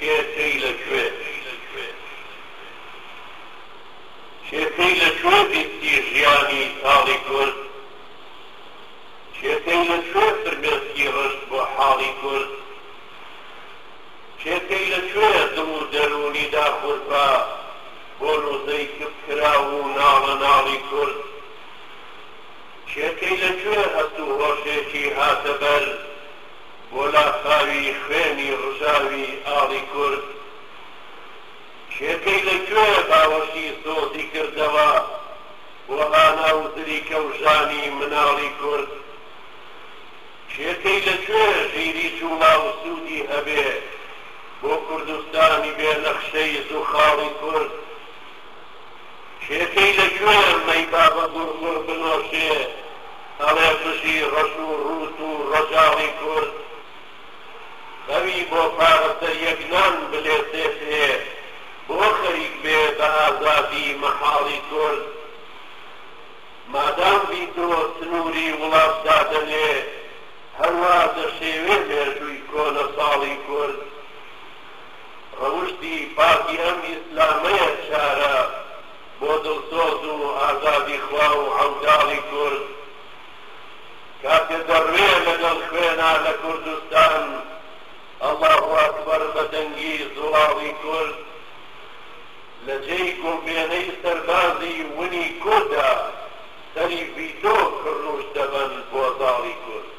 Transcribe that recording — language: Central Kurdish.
شێکەی لەکوێ شێکەی لەکوێ بیستی ژیانی ساڵی کورد شێکەی لەکوێ فرمێسکی ڕشت بۆ حاڵی کورد شێکەی لەکوێ دڵ و دەرونی داخورپا بۆ نوزەی کراو و ناڵە ناڵی کورد شێکەی لەکوێ هەست و هۆشێکی هاتە بەر بۆ لاخاوی خوێنی ڕژاوی ئاڵی کورد شێکەی لەکوێ باوەشی سۆزی کردەوە بۆ هانا و زریکە و ژانی مناڵی کورد شێکەی لەکوێ ژیری جوڵا و سوودی هەبێ بۆ کوردستانی بێ نەخشەی زوخاڵی کورد شێکەی لەکوێ مەی بابە گوڕگوڕ بنۆشێ هەڵێ بژی ڕەش و ڕووت و ڕەجاڵی کورد خەوی بۆ پارەسە یەکنان بلێسێتێ بۆ خەریک بێ بە ئازادی مەحاڵی کورد مادام بیتۆ سنووری وڵات دادەنێ هەروە دەشێوێ مێژووی کۆنە ساڵی کورد ڕەوشتی پاکی ئەم ئیسلامەیە چارە بۆ دڵسۆز و ئازادی خوا و عەوداڵی کورد کاتێ دەڕوێ لەگەڵ خوێنا لە کوردستان الله ئەکبەر بە دەنگی زوڵاڵی کورد لە جێی گۆمبێنەی سەربازی ونی کوردا سەری ڤیتۆ کڕنوش دەبەن بۆ زاڵی کورد